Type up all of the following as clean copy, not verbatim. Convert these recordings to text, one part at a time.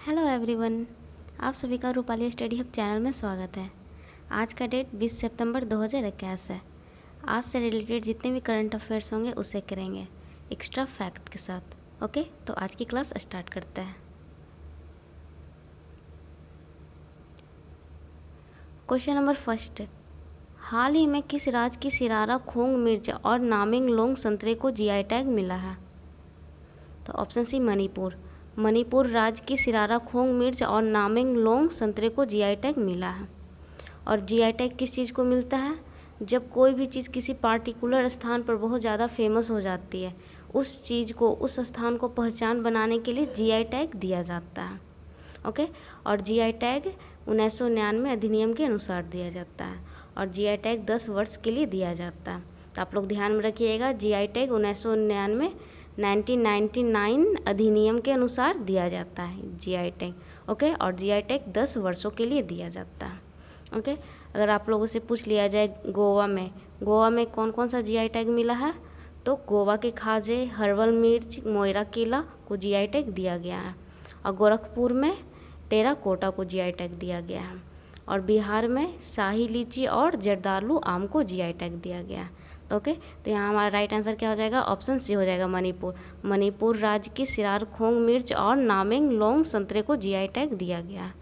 Hello everyone, आप सभी का रूपाली स्टडी हब चैनल में स्वागत है। आज का डेट 20 सितंबर 2021 है। आज से रिलेटेड जितने भी करंट अफेयर्स होंगे उसे करेंगे एक्स्ट्रा फैक्ट के साथ। ओके, तो आज की क्लास स्टार्ट करते हैं। क्वेश्चन नंबर फर्स्ट, हाल ही में किस राज्य की सिरारा खोंग मिर्च और नामिंग लोंग संतरे को जीआई टैग मिला है? तो ऑप्शन सी मणिपुर। मणिपुर राज्य की सिरारा खोंग मिर्च और नामिंग लोंग संतरे को जीआई टैग मिला है। और जीआई टैग किस चीज़ को मिलता है? जब कोई भी चीज़ किसी पार्टिकुलर स्थान पर बहुत ज़्यादा फेमस हो जाती है, उस चीज़ को, उस स्थान को पहचान बनाने के लिए जीआई टैग दिया जाता है। ओके, और जीआई टैग 1999 अधिनियम के अनुसार दिया जाता है और जीआई टैग 10 वर्ष के लिए दिया जाता है। तो आप लोग ध्यान में रखिएगा, जीआई टैग 1999 अधिनियम के अनुसार दिया जाता है जीआई टैग। ओके, और जीआई टैग 10 वर्षों के लिए दिया जाता है। ओके, अगर आप लोगों से पूछ लिया जाए गोवा में कौन कौन सा जीआई टैग मिला है, तो गोवा के खाजे, हर्बल मिर्च, मोइरा केला को जीआई टैग दिया गया है। और गोरखपुर में टेराकोटा को जीआई टैग दिया गया है। और बिहार में शाही लीची और जर्दालू आम को जीआई टैग दिया गया है। ओके, तो यहाँ हमारा राइट आंसर क्या हो जाएगा? ऑप्शन सी हो जाएगा, मणिपुर। मणिपुर राज्य की सिरार खोंग मिर्च और नामेंग लोंग संतरे को जीआई टैग दिया गया है।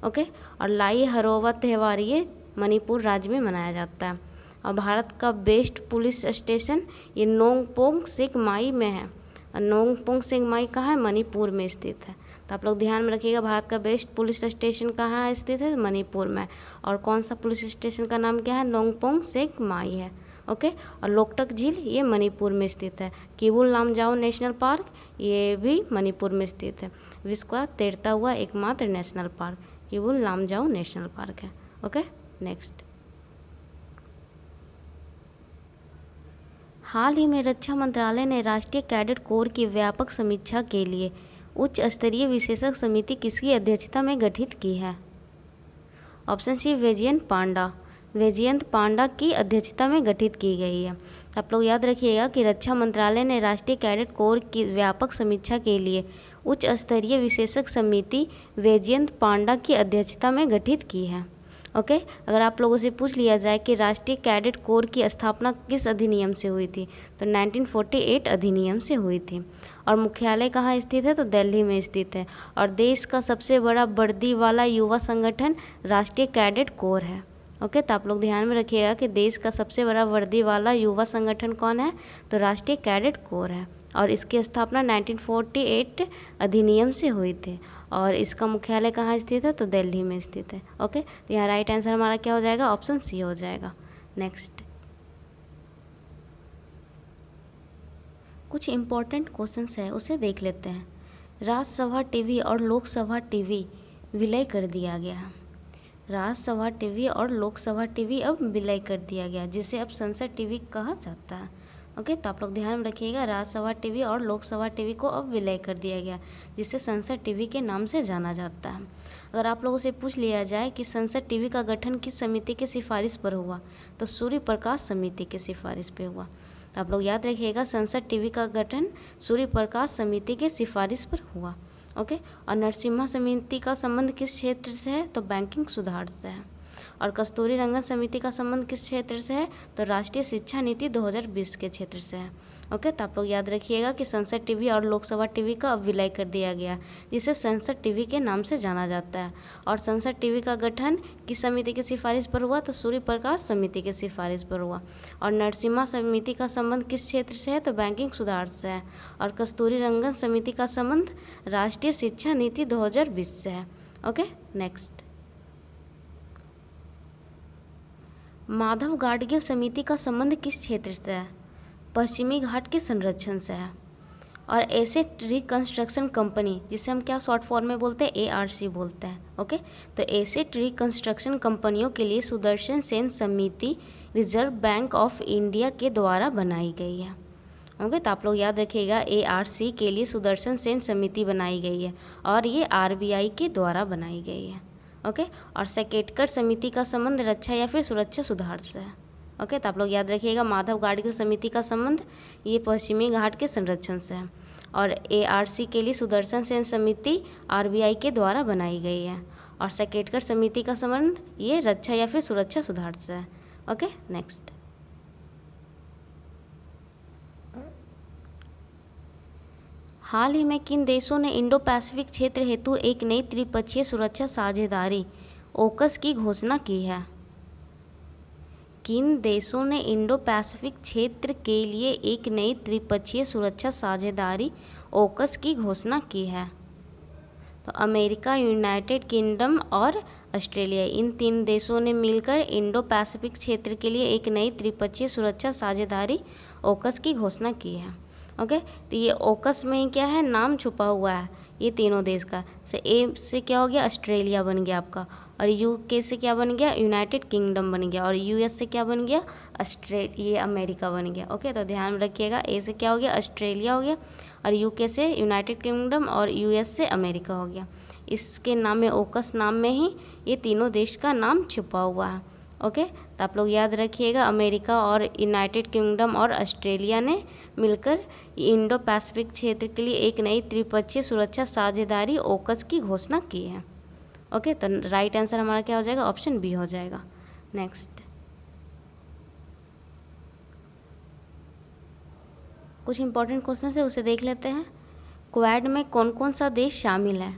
ओके, और लाई हरोवा त्यौहार ये मणिपुर राज्य में मनाया जाता है। और भारत का बेस्ट पुलिस स्टेशन ये नोंगपोंग सेकमाई में है। और नोंगपोंग सेकमाई कहाँ है? मणिपुर में स्थित है। तो आप लोग ध्यान में रखिएगा, भारत का बेस्ट पुलिस स्टेशन कहाँ स्थित है? मणिपुर में। और कौन सा पुलिस स्टेशन का नाम क्या है? नोंगपोंग सेकमाई है। ओके, और लोकटक झील ये मणिपुर में स्थित है। किबुल लामजाओ नेशनल पार्क ये भी मणिपुर में स्थित है। विश्व का तैरता हुआ एकमात्र national park Keibul Lamjao national park है। Okay, next. हाल ही में रक्षा मंत्रालय ने राष्ट्रीय कैडेट कोर की व्यापक समीक्षा के लिए उच्च स्तरीय विशेषज्ञ समिति किसकी अध्यक्षता में गठित की है? ऑप्शन सी वैजयंत पांडा की अध्यक्षता में गठित की गई है। आप लोग याद रखिएगा कि रक्षा मंत्रालय ने राष्ट्रीय कैडेट कोर की व्यापक समीक्षा के लिए उच्च स्तरीय विशेषज्ञ समिति वैजयंत पांडा की अध्यक्षता में गठित की है। ओके, अगर आप लोगों से पूछ लिया जाए कि राष्ट्रीय कैडेट कोर की स्थापना किस अधिनियम से हुई थी, तो 1948 अधिनियम से हुई थी। और मुख्यालय कहाँ स्थित है? तो दिल्ली में स्थित है। और देश का सबसे बड़ा वर्दी वाला युवा संगठन राष्ट्रीय कैडेट कोर है। ओके, तो आप लोग ध्यान में रखिएगा कि देश का सबसे बड़ा वर्दी वाला युवा संगठन कौन है? तो राष्ट्रीय कैडेट कोर है। और इसकी स्थापना 1948 अधिनियम से हुई थी। और इसका मुख्यालय कहाँ स्थित है? तो दिल्ली में स्थित है। ओके, तो यहाँ राइट आंसर हमारा क्या हो जाएगा? ऑप्शन सी हो जाएगा। नेक्स्ट, कुछ इम्पोर्टेंट क्वेश्चंस है उसे देख लेते हैं। राज्यसभा टीवी और लोकसभा टीवी विलय कर दिया गया है। राज्यसभा टीवी और लोकसभा टीवी अब विलय कर दिया गया, जिसे अब संसद टीवी कहा जाता है। ओके, तो आप लोग ध्यान में रखिएगा, राज्यसभा टीवी और लोकसभा टीवी को अब विलय कर दिया गया, जिसे संसद टीवी के नाम से जाना जाता है। अगर आप लोगों से पूछ लिया जाए कि संसद टीवी का गठन किस समिति के सिफारिश पर हुआ, तो सूर्य प्रकाश समिति के सिफारिश पर हुआ। तो आप लोग याद रखिएगा, संसद टीवी का गठन सूर्य प्रकाश समिति के सिफारिश पर हुआ। ओके, और नरसिम्हा समिति का संबंध किस क्षेत्र से है? तो बैंकिंग सुधार से है। और कस्तूरी रंगन समिति का संबंध किस क्षेत्र से है? तो राष्ट्रीय शिक्षा नीति 2020 के क्षेत्र से है। ओके, तो आप लोग याद रखिएगा कि संसद टीवी और लोकसभा टीवी का अब विलय कर दिया गया, जिसे संसद टीवी के नाम से जाना जाता है। और संसद टीवी का गठन किस समिति की सिफारिश पर हुआ? तो सूर्य प्रकाश समिति की सिफारिश पर हुआ। और नरसिम्हा समिति का संबंध किस क्षेत्र से है? तो बैंकिंग सुधार से है। और कस्तूरी रंगन समिति का संबंध राष्ट्रीय शिक्षा नीति 2020 से है। Okay, next. माधव गाडगिल समिति का संबंध किस क्षेत्र से है? पश्चिमी घाट के संरक्षण से है। और एसेट रिकंस्ट्रक्शन कंपनी, जिसे हम क्या शॉर्ट फॉर्म में बोलते हैं? ARC बोलते हैं। ओके, तो एसेट रिकंस्ट्रक्शन कंपनियों के लिए सुदर्शन सेन समिति रिजर्व बैंक ऑफ इंडिया के द्वारा बनाई गई है। ओके, तो आप लोग याद रखिएगा, ARC के लिए सुदर्शन सेन समिति बनाई गई है और ये RBI के द्वारा बनाई गई है। ओके, और सेकेटकर समिति का संबंध रक्षा या फिर सुरक्षा सुधार से है। ओके, तो आप लोग याद रखिएगा, माधव गाडगिल समिति का संबंध ये पश्चिमी घाट के संरक्षण से है। और ARC के लिए सुदर्शन सेन समिति RBI के द्वारा बनाई गई है। और सकेटकर समिति का संबंध ये रक्षा या फिर सुरक्षा सुधार से है। Okay, next. हाल ही में किन देशों ने इंडो पैसिफिक क्षेत्र हेतु एक नई त्रिपक्षीय सुरक्षा साझेदारी ओकस की घोषणा की है? किन देशों ने इंडो पैसिफिक क्षेत्र के लिए एक नई त्रिपक्षीय सुरक्षा साझेदारी ओकस की घोषणा की है? तो अमेरिका, यूनाइटेड किंगडम और ऑस्ट्रेलिया, इन 3 देशों ने मिलकर इंडो पैसिफिक क्षेत्र के लिए एक नई त्रिपक्षीय सुरक्षा साझेदारी ओकस की घोषणा की है। ओके, तो ये ओकस में क्या है, नाम छुपा हुआ है ये तीनों देश का। से ए से क्या हो गया, ऑस्ट्रेलिया बन गया आपका, और UK से क्या बन गया, यूनाइटेड किंगडम बन गया, और US से क्या बन गया, ये अमेरिका बन गया। ओके, तो ध्यान में रखिएगा, ए से क्या हो गया, ऑस्ट्रेलिया हो गया, और UK से यूनाइटेड किंगडम, और US से अमेरिका हो गया। इसके नाम में, ओकस नाम में ही ये तीनों देश का नाम छुपा हुआ है। ओके, तो आप लोग याद रखिएगा, अमेरिका और यूनाइटेड किंगडम और ऑस्ट्रेलिया ने मिलकर इंडो पैसिफिक क्षेत्र के लिए एक नई त्रिपक्षीय सुरक्षा साझेदारी ओकस की घोषणा की है। ओके, तो राइट आंसर हमारा क्या हो जाएगा, ऑप्शन बी हो जाएगा। नेक्स्ट, कुछ इंपॉर्टेंट क्वेश्चन है उसे देख लेते हैं। क्वाड में कौन कौन सा देश शामिल है?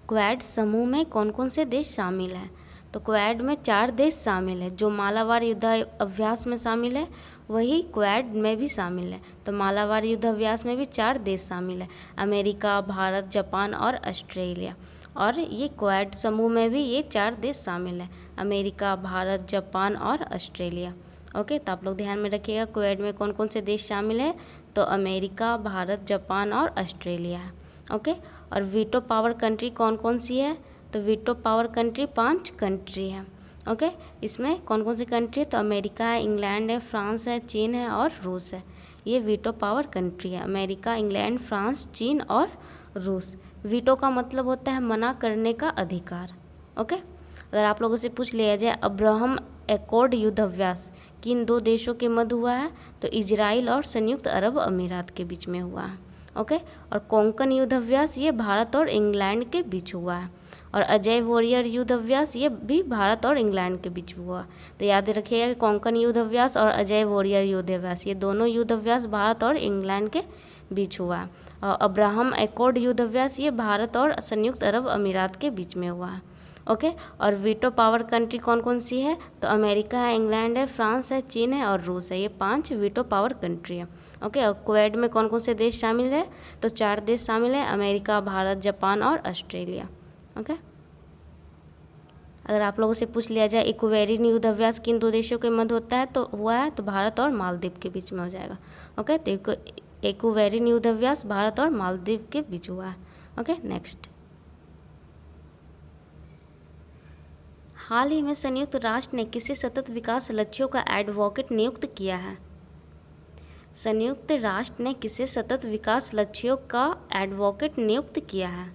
क्वाड समूह में कौन कौन से देश शामिल है? तो क्वाड में 4 देश शामिल है। जो मालाबार युद्ध अभ्यास में शामिल है वही क्वाड में भी शामिल है। तो मालाबार युद्ध अभ्यास में भी 4 देश शामिल है, अमेरिका, भारत, जापान और ऑस्ट्रेलिया। और ये क्वाड समूह में भी ये 4 देश शामिल है, अमेरिका, भारत, जापान और ऑस्ट्रेलिया। ओके, तो आप लोग ध्यान में रखिएगा, क्वाड में कौन कौन से देश शामिल है? तो अमेरिका, भारत, जापान और ऑस्ट्रेलिया है। ओके, और वीटो पावर कंट्री कौन कौन सी है? तो वीटो पावर कंट्री 5 कंट्री है। ओके, इसमें कौन कौन सी कंट्री है? तो अमेरिका है, इंग्लैंड है, फ्रांस है, चीन है और रूस है। ये वीटो पावर कंट्री है, अमेरिका, इंग्लैंड, फ्रांस, चीन और रूस। वीटो का मतलब होता है मना करने का अधिकार। ओके, अगर आप लोगों से पूछ लिया जाए अब्राहम एकॉर्ड युद्ध अभ्यास किन 2 देशों के मध्य हुआ है? तो इजराइल और संयुक्त अरब अमीरात के बीच में हुआ है। ओके, और कोंकण युद्ध अभ्यास ये भारत और इंग्लैंड के बीच हुआ है। और अजय वॉरियर युद्ध अभ्यास ये भी भारत और इंग्लैंड के बीच हुआ। तो याद रखिएगा कि कोंकण युद्ध अभ्यास और अजय वॉरियर युद्ध अभ्यास ये दोनों युद्ध अभ्यास भारत और इंग्लैंड के बीच हुआ है। और अब्राहम एकॉर्ड युद्ध अभ्यास ये भारत और संयुक्त अरब अमीरात के बीच में हुआ है। ओके, और वीटो पावर कंट्री कौन कौन सी है? तो अमेरिका है, इंग्लैंड है, फ्रांस है, चीन है और रूस है। ये 5 वीटो पावर कंट्री है। ओके, और क्वाड में कौन कौन से देश शामिल है? तो 4 देश शामिल है, अमेरिका, भारत, जापान और ऑस्ट्रेलिया। ओके, अगर आप लोगों से पूछ लिया जाए इक्वेरियन युद्ध अभ्यास किन 2 देशों के मध्य होता है? तो हुआ है तो भारत और मालदीव के बीच में हो जाएगा। ओके, तो इक्वेरियन युद्ध अभ्यास भारत और मालदीव के बीच हुआ है। ओके, नेक्स्ट, हाल ही में संयुक्त राष्ट्र ने किसे सतत विकास लक्ष्यों का एडवोकेट नियुक्त किया है? संयुक्त राष्ट्र ने किसे सतत विकास लक्ष्यों का एडवोकेट नियुक्त किया है?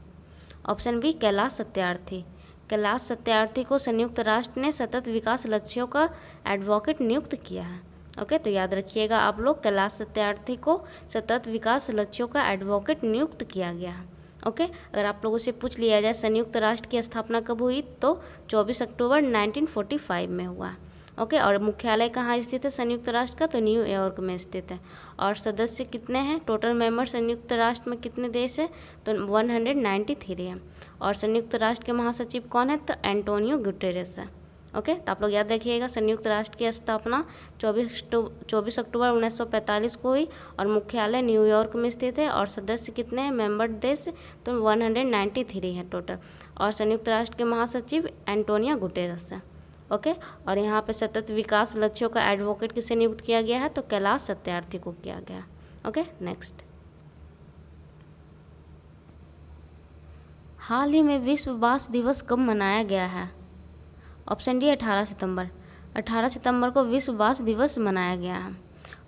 Option B, Kailash Satyarthi. कैलाश सत्यार्थी को संयुक्त राष्ट्र ने सतत विकास लक्ष्यों का एडवोकेट नियुक्त किया है। ओके, तो याद रखिएगा आप लोग, कैलाश सत्यार्थी को सतत विकास लक्ष्यों का एडवोकेट नियुक्त किया गया है। ओके, अगर आप लोगों से पूछ लिया जाए संयुक्त राष्ट्र की स्थापना कब हुई? तो 24 अक्टूबर 1945 में हुआ है। ओके, और मुख्यालय कहाँ स्थित है संयुक्त राष्ट्र का? तो न्यूयॉर्क में स्थित है। और सदस्य कितने हैं? टोटल मेंबर संयुक्त राष्ट्र में कितने देश हैं? तो 193 है। और संयुक्त राष्ट्र के महासचिव कौन है? तो एंटोनियो गुटेरेस है। ओके, तो आप लोग याद रखिएगा, संयुक्त राष्ट्र की स्थापना 24 अक्टूबर 1945 को हुई और मुख्यालय न्यूयॉर्क में स्थित है। और सदस्य कितने हैं मेंबर देश? तो 193 है टोटल। और संयुक्त राष्ट्र के महासचिव एंटोनियो गुटेरेस है। ओके, और यहाँ पे सतत विकास लक्ष्यों का एडवोकेट किसे नियुक्त किया गया है? तो कैलाश सत्यार्थी को किया गया। ओके, नेक्स्ट, हाल ही में विश्व बांस दिवस कब मनाया गया है? ऑप्शन डी, 18 सितंबर। 18 सितंबर को विश्व बांस दिवस मनाया गया है।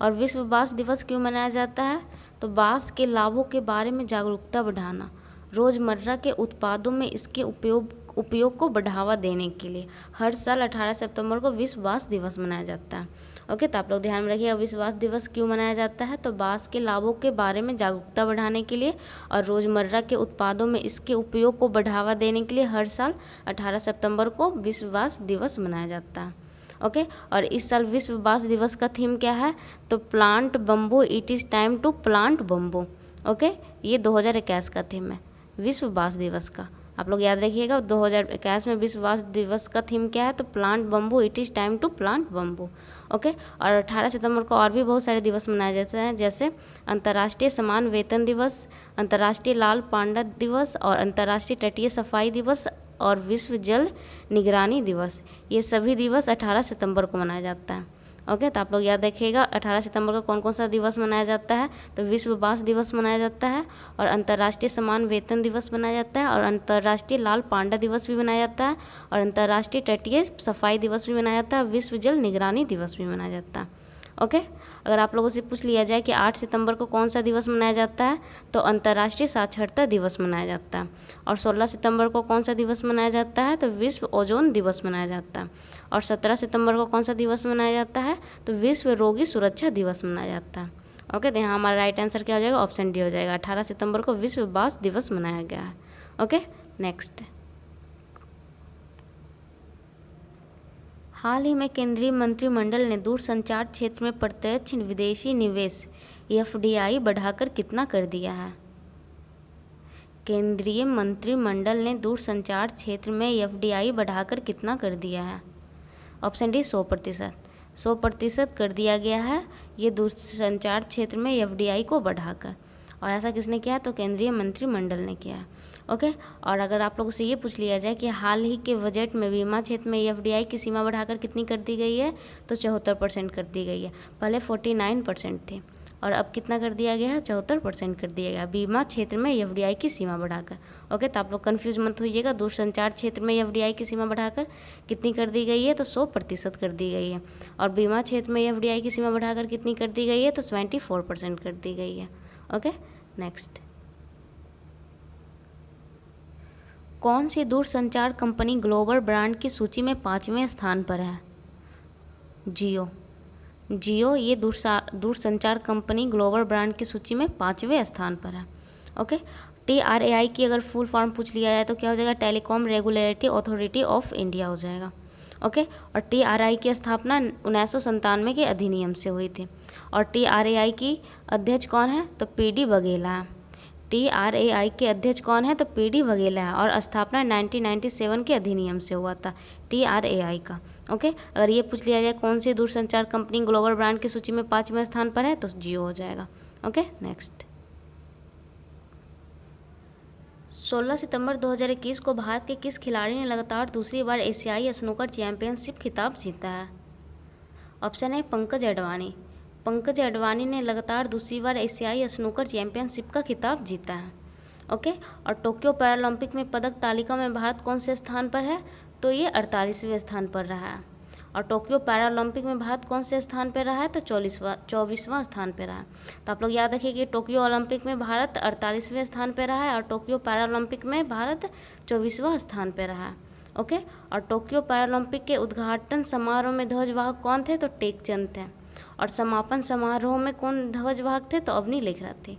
और विश्व बांस दिवस क्यों मनाया जाता है? तो बांस के लाभों के बारे में जागरूकता बढ़ाना। रोज़मर्रा के उत्पादों में इसके उपयोग को बढ़ावा देने के लिए हर साल 18 सितंबर को विश्व बाँस दिवस मनाया जाता है। ओके, तो आप लोग ध्यान में रखिएगा विश्व बाँस दिवस क्यों मनाया जाता है, तो बाँस के लाभों के बारे में जागरूकता बढ़ाने के लिए और रोज़मर्रा के उत्पादों में इसके उपयोग को बढ़ावा देने के लिए हर साल 18 सितंबर को विश्व बाँस दिवस मनाया जाता है। ओके, और इस साल विश्व बाँस दिवस का थीम क्या है, तो plant bamboo, it is time to plant bamboo. Okay, ये 2021 का थीम है विश्व बाँस दिवस का। आप लोग याद रखिएगा 2021 में विश्व बाँस दिवस का थीम क्या है, तो plant bamboo, it is time to plant bamboo. Okay, और 18 सितंबर को और भी बहुत सारे दिवस मनाए जाते हैं, जैसे अंतर्राष्ट्रीय समान वेतन दिवस, अंतर्राष्ट्रीय लाल पांडा दिवस और अंतर्राष्ट्रीय तटीय सफाई दिवस और विश्व जल निगरानी दिवस। ये सभी दिवस 18 सितंबर को मनाया जाता है। ओके, तो आप लोग याद रखिएगा 18 सितंबर को कौन कौन सा दिवस मनाया जाता है, तो विश्व बाँस दिवस मनाया जाता है और अंतर्राष्ट्रीय समान वेतन दिवस मनाया जाता है और अंतर्राष्ट्रीय लाल पांडा दिवस भी मनाया जाता है और अंतर्राष्ट्रीय तटीय सफाई दिवस भी मनाया जाता है और विश्व जल निगरानी दिवस भी मनाया जाता है। ओके, अगर आप लोगों से पूछ लिया जाए कि 8 सितंबर को कौन सा दिवस मनाया जाता है, तो अंतर्राष्ट्रीय साक्षरता दिवस मनाया जाता है और 16 सितंबर को कौन सा दिवस मनाया जाता है, तो विश्व ओजोन दिवस मनाया जाता है और 17 सितंबर को कौन सा दिवस मनाया जाता है, तो विश्व रोगी सुरक्षा दिवस मनाया जाता है। ओके, तो यहाँ हमारा राइट आंसर क्या हो जाएगा, ऑप्शन डी हो जाएगा। 18 सितंबर को विश्व बाँस दिवस मनाया गया है। ओके, नेक्स्ट, हाल ही में केंद्रीय मंत्रिमंडल ने दूरसंचार क्षेत्र में प्रत्यक्ष विदेशी निवेश एफडीआई बढ़ाकर कितना कर दिया है। केंद्रीय मंत्रिमंडल ने दूरसंचार क्षेत्र में एफडीआई बढ़ाकर कितना कर दिया है, ऑप्शन डी 100%। 100% कर दिया गया है ये दूरसंचार क्षेत्र में एफडीआई को बढ़ाकर, और ऐसा किसने किया है, तो केंद्रीय मंत्रिमंडल ने किया है। ओके, और अगर आप लोगों से ये पूछ लिया जाए कि हाल ही के बजट में बीमा क्षेत्र में एफडीआई की सीमा बढ़ाकर कितनी कर दी गई है, तो 74% कर दी गई है। पहले 49% थी और अब कितना कर दिया गया है, 74% कर दिया गया बीमा क्षेत्र में एफडीआई की सीमा बढ़ाकर। ओके, तो आप लोग कन्फ्यूज मत होइएगा, दूरसंचार क्षेत्र में एफडीआई की सीमा बढ़ाकर कितनी कर दी गई है, तो 100% कर दी गई है और बीमा क्षेत्र में एफडीआई की सीमा बढ़ाकर कितनी कर दी गई है, तो 74% कर दी गई है। ओके, नेक्स्ट, कौन सी दूरसंचार कंपनी ग्लोबल ब्रांड की सूची में 5वें स्थान पर है। जियो। जियो ये दूरसंचार कंपनी ग्लोबल ब्रांड की सूची में 5वें स्थान पर है। ओके, TRAI की अगर फुल फॉर्म पूछ लिया जाए तो क्या हो जाएगा, telecom regulatory authority of India हो जाएगा। ओके, और TRAI की स्थापना 1997 के अधिनियम से हुई थी और TRAI की अध्यक्ष कौन है, तो PD बघेला है। TRAI के अध्यक्ष कौन है, तो PD बघेला है और स्थापना 1997 के अधिनियम से हुआ था TRAI का। ओके, अगर ये पूछ लिया जाए कौन सी दूरसंचार कंपनी ग्लोबल ब्रांड की सूची में 5वें स्थान पर है, तो जियो हो जाएगा। ओके, नेक्स्ट, 16 सितंबर 2021 को भारत के किस खिलाड़ी ने लगातार दूसरी बार एशियाई स्नूकर चैंपियनशिप खिताब जीता है। ऑप्शन है पंकज अडवाणी। पंकज अडवाणी ने लगातार दूसरी बार एशियाई स्नूकर चैंपियनशिप का खिताब जीता है। ओके, और टोक्यो पैरालंपिक में पदक तालिका में भारत कौन से स्थान पर है, तो ये 48वें स्थान पर रहा है। और टोक्यो पैरालंपिक में भारत कौन से स्थान पर रहा है, तो 24वां स्थान पर रहा है। तो आप लोग याद रखिए कि टोक्यो ओलंपिक में भारत 48वें स्थान पर रहा है और टोक्यो पैरालंपिक में भारत 24वां स्थान पर रहा है। ओके, और टोक्यो पैरालंपिक के उद्घाटन समारोह में ध्वजवाहक कौन थे, तो टेकचंद थे और समापन समारोह में कौन ध्वजवाहक थे, तो अवनी लेखराज थे।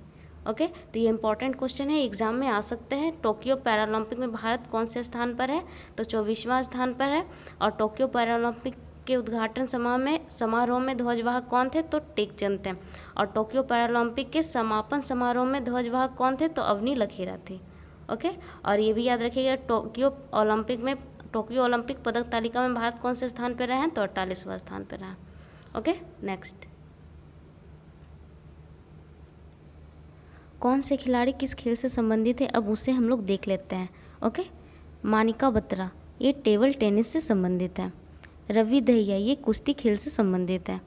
ओके, तो ये इंपॉर्टेंट क्वेश्चन है, एग्जाम में आ सकते हैं। टोक्यो पैरालंपिक में भारत कौन से स्थान पर है, तो 24वां स्थान पर है और टोक्यो पैरालंपिक के उद्घाटन समारोह में ध्वजवाहक कौन थे, तो टेकचंद थे और टोक्यो पैरालंपिक के समापन समारोह में ध्वजवाहक कौन थे, तो अवनी लखेरा थे। ओके, और ये भी याद रखिएगा टोक्यो ओलंपिक पदक तालिका में भारत कौन से स्थान पर रहे हैं, तो 48वां स्थान पर रहा। ओके, नेक्स्ट, कौन से खिलाड़ी किस खेल से संबंधित है, अब उसे हम लोग देख लेते हैं। ओके, मानिका बत्रा ये टेबल टेनिस से संबंधित है। रवि दहिया ये कुश्ती खेल से संबंधित है।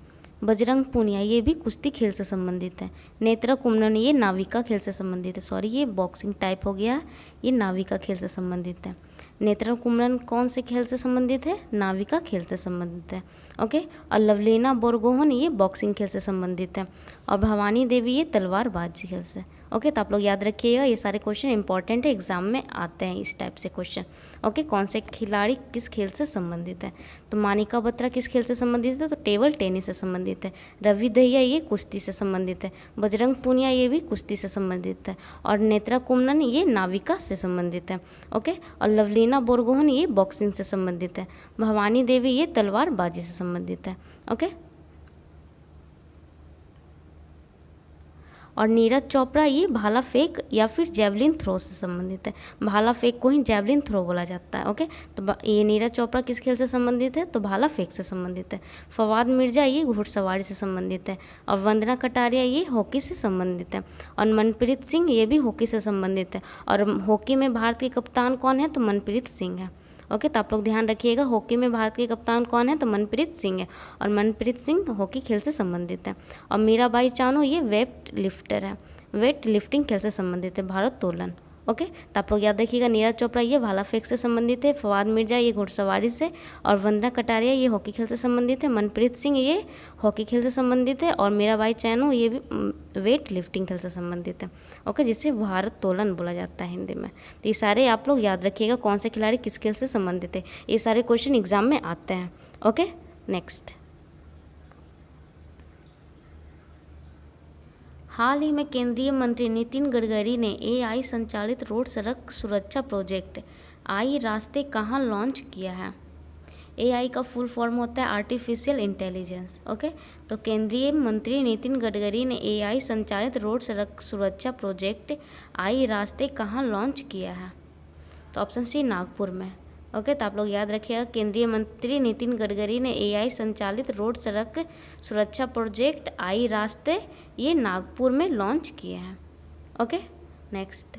बजरंग पूनिया ये भी कुश्ती खेल से संबंधित है। नेत्रा कुमरन ये नाविका खेल से संबंधित है। ये बॉक्सिंग टाइप हो गया, ये नाविका खेल से संबंधित है। नेत्रा कुमरन कौन से खेल से संबंधित है, नाविका खेल से संबंधित है। ओके, और लवलीना बोरगोहन ये बॉक्सिंग खेल से संबंधित है और भवानी देवी ये तलवारबाजी खेल से। ओके, तो आप लोग याद रखिएगा, ये सारे क्वेश्चन इंपॉर्टेंट है, एग्जाम में आते हैं इस टाइप से क्वेश्चन। ओके, कौन से खिलाड़ी किस खेल से संबंधित है? तो मानिका बत्रा किस खेल से संबंधित है? तो टेबल टेनिस से संबंधित है। रवि दहिया ये कुश्ती से संबंधित है। बजरंग पूनिया ये भी कुश्ती से संबंधित है। और नेत्रा कुमनन ये नाविका से संबंधित है। ओके, और लवलीना बोरगोहन ये बॉक्सिंग से संबंधित है। भवानी देवी ये तलवारबाजी से संबंधित है। ओके, और नीरज चोपड़ा ये भाला फेंक या फिर जेवलिन थ्रो से संबंधित है। भाला फेंक को ही जेवलिन थ्रो बोला जाता है। ओके, तो ये नीरज चोपड़ा किस खेल से संबंधित है? तो भाला फेंक से संबंधित है। फवाद मिर्जा ये घुड़सवारी से संबंधित है। और वंदना कटारिया ये हॉकी से संबंधित है। और मनप्रीत सिंह ये भी हॉकी से संबंधित है। और हॉकी में भारत के कप्तान कौन है? तो मनप्रीत सिंह है। ओके, तो आप लोग ध्यान रखिएगा, हॉकी में भारत के कप्तान कौन है? तो मनप्रीत सिंह है। और मनप्रीत सिंह हॉकी खेल से संबंधित है। और मीराबाई चानू ये वेट लिफ्टर है, वेट लिफ्टिंग खेल से संबंधित है, भारोत्तोलन। ओके, तो आप लोग याद रखिएगा, नीरज चोपड़ा ये भाला फेंक से संबंधित है। फवाद मिर्जा ये घुड़सवारी से। और वंदना कटारिया ये हॉकी खेल से संबंधित है। मनप्रीत सिंह ये हॉकी खेल से संबंधित है। और मीराबाई चानू ये भी वेट लिफ्टिंग खेल से संबंधित है। ओके, जिसे भारोत्तोलन बोला जाता है हिंदी में। तो ये सारे आप लोग याद रखिएगा, कौन से खिलाड़ी किस खेल से संबंधित है। ये सारे क्वेश्चन एग्जाम में आते हैं। Okay, next. हाल ही में केंद्रीय मंत्री नितिन गडकरी ने AI संचालित रोड सड़क सुरक्षा प्रोजेक्ट आई रास्ते कहाँ लॉन्च किया है? AI का फुल फॉर्म होता है आर्टिफिशियल इंटेलिजेंस। ओके, तो केंद्रीय मंत्री नितिन गडकरी ने AI संचालित रोड सड़क सुरक्षा प्रोजेक्ट आई रास्ते कहाँ लॉन्च किया है? तो ऑप्शन सी नागपुर में। ओके, तो आप लोग याद रखिएगा, केंद्रीय मंत्री नितिन गडकरी ने AI संचालित रोड सड़क सुरक्षा प्रोजेक्ट आई रास्ते ये नागपुर में लॉन्च किए हैं। Okay, next.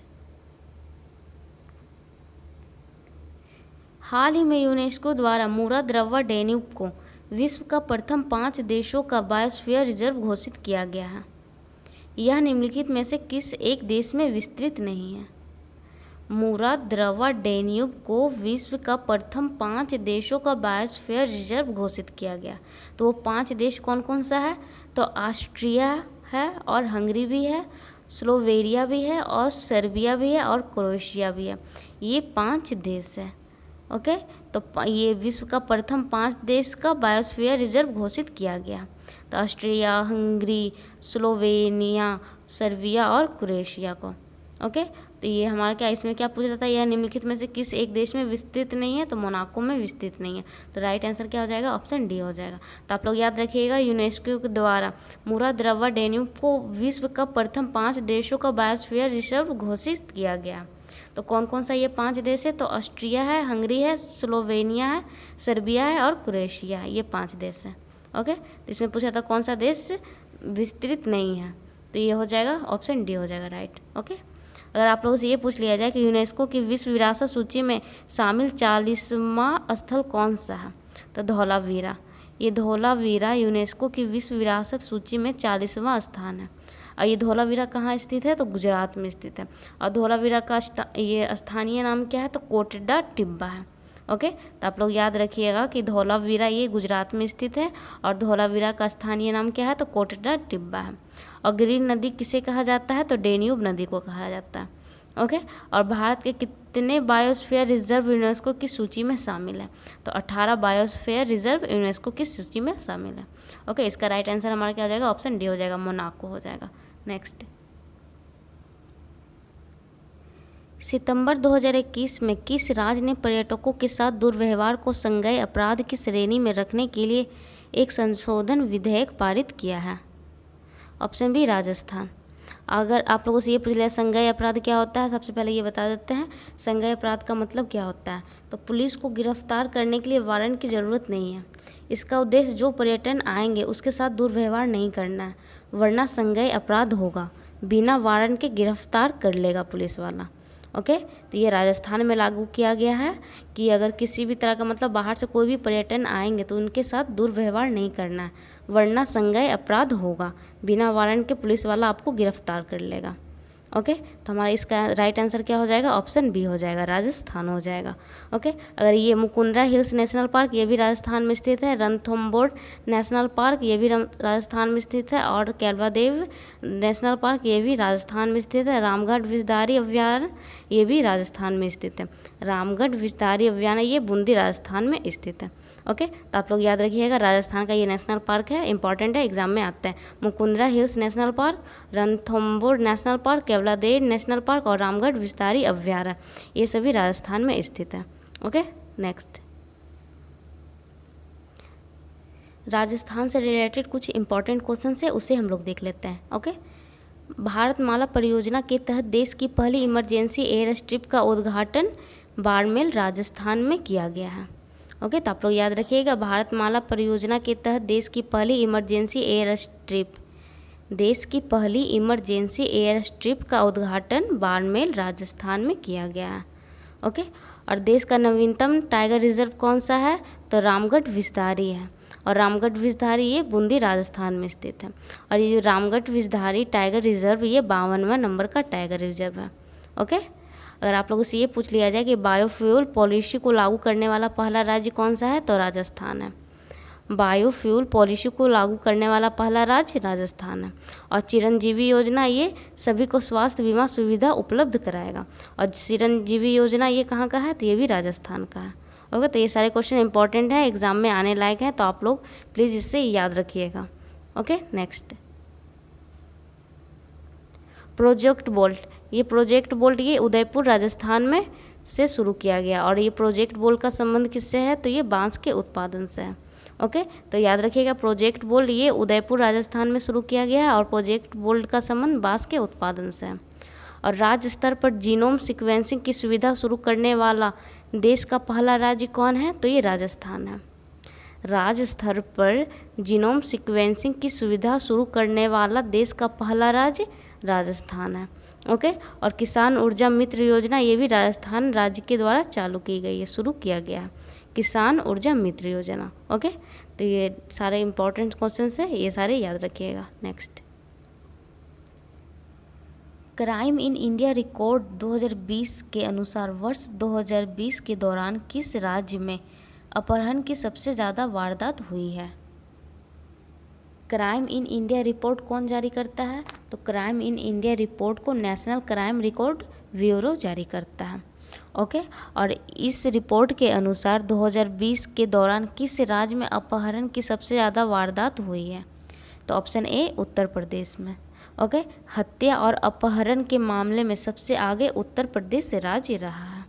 हाल ही में यूनेस्को द्वारा मूरा द्रवा डेन्यूब को विश्व का प्रथम 5 देशों का बायोस्फीयर रिजर्व घोषित किया गया है। यह निम्नलिखित में से किस एक देश में विस्तृत नहीं है? मूरा द्रवा डेन्यूब को विश्व का प्रथम 5 देशों का बायोस्फीयर रिजर्व घोषित किया गया। तो वो 5 देश कौन कौन सा है? तो ऑस्ट्रिया है, और हंगरी भी है, स्लोवेनिया भी है, और सर्बिया भी है, और क्रोएशिया भी है। ये 5 देश है। ओके, तो ये विश्व का प्रथम 5 देश का बायोस्फीयर रिजर्व घोषित किया गया। तो ऑस्ट्रिया, हंगरी, स्लोवेनिया, सर्बिया और क्रोएशिया को। ओके, तो ये हमारा क्या, इसमें क्या पूछा जाता है? यह निम्नलिखित में से किस एक देश में विस्तृत नहीं है? तो मोनाको में विस्तृत नहीं है। तो राइट आंसर क्या हो जाएगा? ऑप्शन डी हो जाएगा। तो आप लोग याद रखिएगा, यूनेस्को के द्वारा मूरा द्रवा डेन्यूब को विश्व का प्रथम 5 देशों का बायोस्फीयर रिजर्व घोषित किया गया। तो कौन कौन सा ये 5 देश है? तो ऑस्ट्रिया है, हंगरी है, स्लोवेनिया है, सर्बिया है और क्रोएशिया है। ये 5 देश हैं। ओके, तो इसमें पूछा था कौन सा देश विस्तृत नहीं है? तो ये हो जाएगा ऑप्शन डी हो जाएगा राइट। ओके, अगर आप लोगों से ये पूछ लिया जाए कि यूनेस्को की विश्व विरासत सूची में शामिल 40वां स्थल कौन सा है? तो धौलावीरा। ये धौलावीरा यूनेस्को की विश्व विरासत सूची में 40वां स्थान है। और ये धौलावीरा कहाँ स्थित है? तो गुजरात में स्थित है। और धौलावीरा का ये स्थानीय नाम क्या है? तो कोटडा टिब्बा है। ओके, तो आप लोग याद रखिएगा कि धौलावीरा ये गुजरात में स्थित है और धौलावीरा का स्थानीय नाम क्या है? तो कोटडा टिब्बा है। और ग्रीन नदी किसे कहा जाता है? तो डेन्यूब नदी को कहा जाता है। ओके, और भारत के कितने बायोस्फीयर रिजर्व यूनेस्को की सूची में शामिल है? तो 18 बायोस्फीयर रिजर्व यूनेस्को की सूची में शामिल है। ओके, इसका राइट आंसर हमारा क्या हो जाएगा? ऑप्शन डी हो जाएगा, मोनाको हो जाएगा। नेक्स्ट, सितंबर 2021 में किस राज्य ने पर्यटकों के साथ दुर्व्यवहार को संज्ञेय अपराध की श्रेणी में रखने के लिए एक संशोधन विधेयक पारित किया है? Option B Rajasthan. अगर आप लोगों से ये पूछ लिया संज्ञेय अपराध क्या होता है, सबसे पहले ये बता देते हैं। संज्ञेय अपराध का मतलब क्या होता है? तो पुलिस को गिरफ्तार करने के लिए वारंट की ज़रूरत नहीं है। इसका उद्देश्य जो पर्यटन आएंगे उसके साथ दुर्व्यवहार नहीं करना है, वरना संज्ञेय अपराध होगा, बिना वारंट के गिरफ्तार कर लेगा पुलिस वाला। ओके, तो ये राजस्थान में लागू किया गया है कि अगर किसी भी तरह का मतलब बाहर से कोई भी पर्यटन आएंगे तो उनके साथ दुर्व्यवहार नहीं करना है, वरना संज्ञेय अपराध होगा, बिना वारंट के पुलिस वाला आपको गिरफ्तार कर लेगा। ओके, तो हमारा इसका राइट आंसर क्या हो जाएगा, ऑप्शन बी हो जाएगा, राजस्थान हो जाएगा। ओके, अगर ये मुकुंदरा हिल्स नेशनल पार्क ये भी राजस्थान में स्थित है, रणथंबोर नेशनल पार्क ये भी राजस्थान में स्थित है, और कैलवादेव नेशनल पार्क ये भी राजस्थान में स्थित है, रामगढ़ विषधारी अभ्यारण्य ये भी राजस्थान में स्थित है, रामगढ़ विषधारी अभ्यारण्य ये बूंदी राजस्थान में स्थित है। ओके, तो आप लोग याद रखिएगा राजस्थान का ये नेशनल पार्क है, इंपॉर्टेंट है, एग्जाम में आता है। Mukundra hills national park, Ranthambore national park, Keoladeo national park और रामगढ़ विषधारी अभ्यारण्य ये सभी राजस्थान में स्थित है। ओके, नेक्स्ट राजस्थान से रिलेटेड कुछ इंपॉर्टेंट क्वेश्चन है, उसे हम लोग देख लेते हैं। ओके, भारतमाला परियोजना के तहत देश की पहली इमरजेंसी एयर स्ट्रिप का उद्घाटन बाड़मेर राजस्थान में किया गया है। ओके, तो आप लोग याद रखिएगा भारतमाला परियोजना के तहत देश की पहली इमरजेंसी एयर स्ट्रिप का उद्घाटन बाड़मेर राजस्थान में किया गया है। ओके, और देश का नवीनतम टाइगर रिजर्व कौन सा है, तो रामगढ़ विषधारी है, और रामगढ़ विषधारी ये बूंदी राजस्थान में स्थित है, और ये जो रामगढ़ विषधारी टाइगर रिजर्व ये 52वां नंबर का टाइगर रिजर्व है। ओके, अगर आप लोगों से ये पूछ लिया जाए कि बायोफ्यूल पॉलिसी को लागू करने वाला पहला राज्य कौन सा है, तो राजस्थान है। बायोफ्यूल पॉलिसी को लागू करने वाला पहला राज्य राजस्थान है। और चिरंजीवी योजना ये सभी को स्वास्थ्य बीमा सुविधा उपलब्ध कराएगा, और चिरंजीवी योजना ये कहाँ का है, तो ये भी राजस्थान का है। ओके, तो ये सारे क्वेश्चन इंपॉर्टेंट है, एग्जाम में आने लायक है, तो आप लोग प्लीज़ इससे याद रखिएगा। ओके, नेक्स्ट प्रोजेक्ट बोल्ट, ये प्रोजेक्ट बोल्ट ये उदयपुर राजस्थान में से शुरू किया गया, और ये प्रोजेक्ट बोल्ट का संबंध किससे है, तो ये बांस के उत्पादन से है। ओके, तो याद रखिएगा प्रोजेक्ट बोल्ट ये उदयपुर राजस्थान में शुरू किया गया है, और प्रोजेक्ट बोल्ट का संबंध बांस के उत्पादन से है। और राज्य स्तर पर जीनोम सीक्वेंसिंग की सुविधा शुरू करने वाला देश का पहला राज्य कौन है, तो ये राजस्थान है। राज्य स्तर पर जीनोम सीक्वेंसिंग की सुविधा शुरू करने वाला देश का पहला राज्य राजस्थान है। ओके, और किसान ऊर्जा मित्र योजना ये भी राजस्थान राज्य के द्वारा चालू की गई है, शुरू किया गया है किसान ऊर्जा मित्र योजना। ओके, तो ये सारे इंपॉर्टेंट क्वेश्चंस है, ये सारे याद रखिएगा। Next crime in India record 2020 के अनुसार वर्ष 2020 के दौरान किस राज्य में अपहरण की सबसे ज़्यादा वारदात हुई है। क्राइम इन इंडिया रिपोर्ट कौन जारी करता है, तो क्राइम इन इंडिया रिपोर्ट को नेशनल क्राइम रिकॉर्ड ब्यूरो जारी करता है। ओके, और इस रिपोर्ट के अनुसार 2020 के दौरान किस राज्य में अपहरण की सबसे ज़्यादा वारदात हुई है, तो ऑप्शन ए उत्तर प्रदेश में। ओके, हत्या और अपहरण के मामले में सबसे आगे उत्तर प्रदेश राज्य रहा है।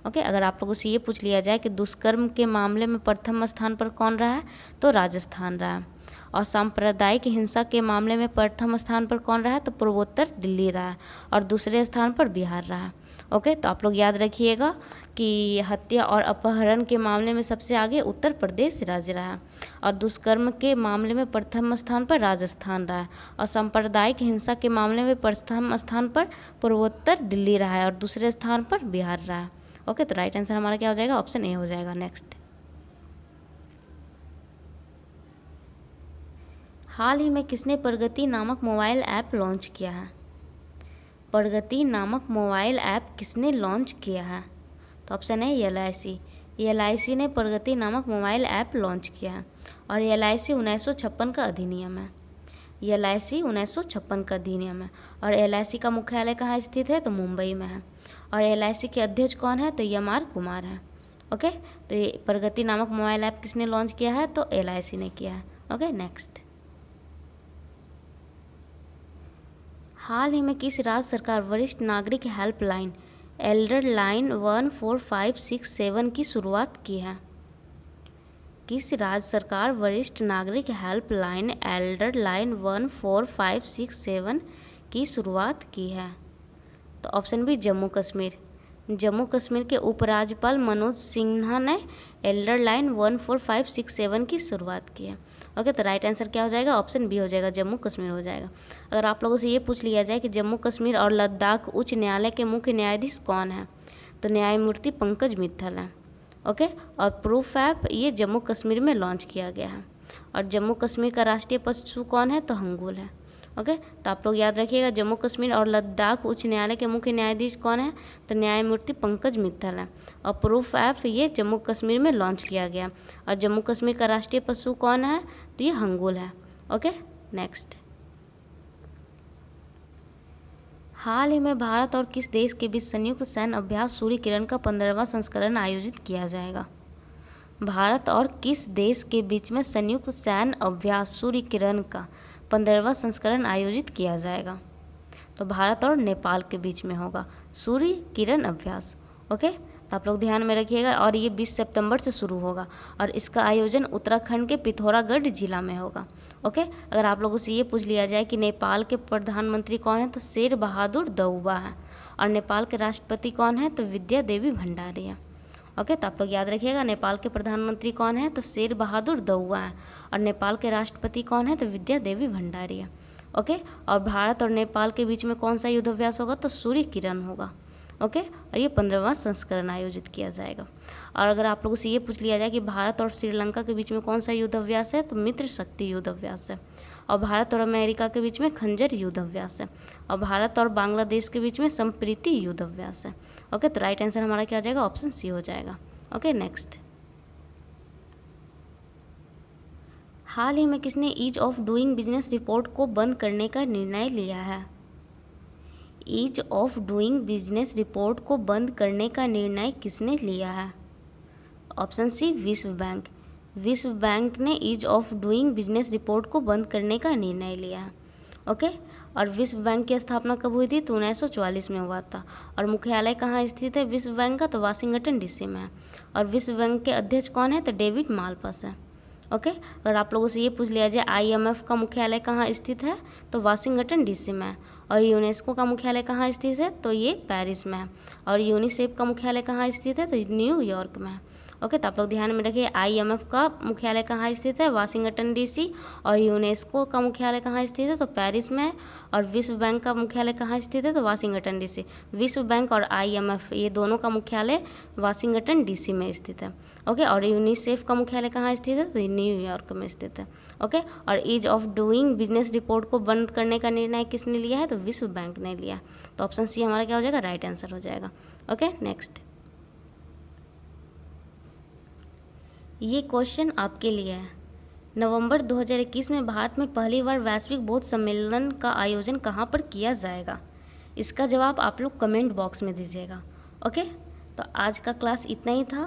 ओके, अगर आप लोगों से ये पूछ लिया जाए कि दुष्कर्म के मामले में प्रथम स्थान पर कौन रहा है, तो राजस्थान रहा है, और सांप्रदायिक हिंसा के मामले में प्रथम स्थान पर कौन रहा है, तो पूर्वोत्तर दिल्ली रहा है, और दूसरे स्थान पर बिहार रहा है। ओके, तो आप लोग याद रखिएगा कि हत्या और अपहरण के मामले में सबसे आगे उत्तर प्रदेश राज्य रहा है, और दुष्कर्म के मामले में प्रथम स्थान पर राजस्थान रहा है, और सांप्रदायिक हिंसा के मामले में प्रथम स्थान पर पूर्वोत्तर दिल्ली रहा है, और दूसरे स्थान पर बिहार रहा है। ओके, तो राइट आंसर हमारा क्या हो जाएगा, ऑप्शन ए हो जाएगा। नेक्स्ट हाल ही में किसने प्रगति नामक मोबाइल ऐप लॉन्च किया है। प्रगति नामक मोबाइल ऐप किसने लॉन्च किया है, तो ऑप्शन है LIC। LIC ने प्रगति नामक मोबाइल ऐप लॉन्च किया है, और LIC 1956 का अधिनियम है। LIC 1956 का अधिनियम है, और LIC का मुख्यालय कहाँ स्थित है, तो मुंबई में है, और LIC के अध्यक्ष कौन है, तो MR कुमार है। ओके, तो ये प्रगति नामक मोबाइल ऐप किसने लॉन्च किया है, तो LIC ने किया है। ओके, नेक्स्ट हाल ही में किस राज्य सरकार वरिष्ठ नागरिक हेल्पलाइन एल्डर लाइन 14567 की शुरुआत की है। किस राज्य सरकार वरिष्ठ नागरिक हेल्पलाइन एल्डर लाइन 14567 की शुरुआत की है, तो ऑप्शन बी जम्मू कश्मीर। जम्मू कश्मीर के उपराज्यपाल मनोज सिन्हा ने एल्डर लाइन 14567 की शुरुआत की है। ओके, तो राइट आंसर क्या हो जाएगा, ऑप्शन बी हो जाएगा, जम्मू कश्मीर हो जाएगा। अगर आप लोगों से ये पूछ लिया जाए कि जम्मू कश्मीर और लद्दाख उच्च न्यायालय के मुख्य न्यायाधीश कौन है, तो न्यायमूर्ति पंकज मित्तल है। ओके, और प्रूफ ऐप ये जम्मू कश्मीर में लॉन्च किया गया है, और जम्मू कश्मीर का राष्ट्रीय पशु कौन है, तो हंगूल है। ओके, तो आप लोग याद रखिएगा जम्मू कश्मीर और लद्दाख उच्च न्यायालय के मुख्य न्यायाधीश कौन है, तो न्यायमूर्ति पंकज मित्तल है। और प्रूफ ऐप ये जम्मू कश्मीर में लॉन्च किया गया। और जम्मू कश्मीर का राष्ट्रीय पशु कौन है, तो ये हंगुल है। Okay, next. हाल ही में भारत और किस देश के बीच संयुक्त सैन्य अभ्यास सूर्य किरण का 15वां संस्करण आयोजित किया जाएगा। भारत और किस देश के बीच में संयुक्त सैन्य अभ्यास सूर्य किरण का 15वां संस्करण आयोजित किया जाएगा, तो भारत और नेपाल के बीच में होगा सूर्य किरण अभ्यास। ओके, तो आप लोग ध्यान में रखिएगा। और ये 20 सितंबर से शुरू होगा और इसका आयोजन उत्तराखंड के पिथौरागढ़ जिला में होगा। ओके, अगर आप लोगों से ये पूछ लिया जाए कि नेपाल के प्रधानमंत्री कौन है, तो शेर बहादुर देउबा है। और नेपाल के राष्ट्रपति कौन है, तो विद्या देवी भंडारी है। ओके, तो आप लोग याद रखिएगा नेपाल के प्रधानमंत्री कौन है, तो शेर बहादुर देउबा है। और नेपाल के राष्ट्रपति कौन है, तो विद्या देवी भंडारी है। ओके, और भारत और नेपाल के बीच में कौन सा युद्धाभ्यास होगा, तो सूर्य किरण होगा। ओके, और ये 15वां संस्करण आयोजित किया जाएगा। और अगर आप लोगों से ये पूछ लिया जाए कि भारत और श्रीलंका के बीच में कौन सा युद्धाभ्यास है, तो मित्र शक्ति युद्धाभ्यास है। और भारत और अमेरिका के बीच में खंजर युद्धाभ्यास है। और भारत और बांग्लादेश के बीच में संप्रीति युद्धाभ्यास है। ओके, तो राइट आंसर हमारा क्या हो जाएगा, ऑप्शन सी हो जाएगा। Okay, next. हाल ही में किसने ease of doing business report को बंद करने का निर्णय लिया है। Ease of doing business report को बंद करने का निर्णय किसने लिया है। ऑप्शन सी विश्व बैंक। विश्व बैंक ने ease of doing business report को बंद करने का निर्णय लिया है। ओके, और विश्व बैंक की स्थापना कब हुई थी, तो 1944 में हुआ था। और मुख्यालय कहाँ स्थित है विश्व बैंक का, तो वाशिंगटन डीसी में है। और विश्व बैंक के अध्यक्ष कौन है, तो डेविड मालपास है। ओके, अगर आप लोगों से ये पूछ लिया जाए IMF का मुख्यालय कहाँ स्थित है, तो वाशिंगटन डीसी में है। और यूनेस्को का मुख्यालय कहाँ स्थित है, तो ये पेरिस में है। और यूनिसेफ का मुख्यालय कहाँ स्थित है, तो न्यूयॉर्क में है। ओके, तो आप लोग ध्यान में रखिए IMF का मुख्यालय कहाँ स्थित है, वाशिंगटन डीसी। और यूनेस्को का मुख्यालय कहाँ स्थित है, तो पेरिस में है। और विश्व बैंक का मुख्यालय कहाँ स्थित है, तो वाशिंगटन डीसी। विश्व बैंक और IMF ये दोनों का मुख्यालय वाशिंगटन डीसी में स्थित है। ओके, और यूनिसेफ का मुख्यालय कहाँ स्थित है, तो न्यूयॉर्क में स्थित है। ओके, और ease of doing business report को बंद करने का निर्णय किसने लिया है, तो विश्व बैंक ने लिया। तो ऑप्शन सी हमारा क्या हो जाएगा, राइट आंसर हो जाएगा। Okay, next. ये क्वेश्चन आपके लिए है। नवंबर 2021 में भारत में पहली बार वैश्विक बौद्ध सम्मेलन का आयोजन कहाँ पर किया जाएगा। इसका जवाब आप लोग कमेंट बॉक्स में दीजिएगा। ओके, तो आज का क्लास इतना ही था।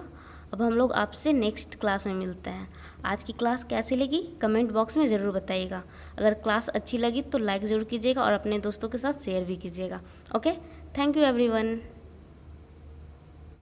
अब हम लोग आपसे नेक्स्ट क्लास में मिलते हैं। आज की क्लास कैसी लगी कमेंट बॉक्स में ज़रूर बताइएगा। अगर क्लास अच्छी लगी तो लाइक ज़रूर कीजिएगा और अपने दोस्तों के साथ शेयर भी कीजिएगा। Okay, thank you everyone.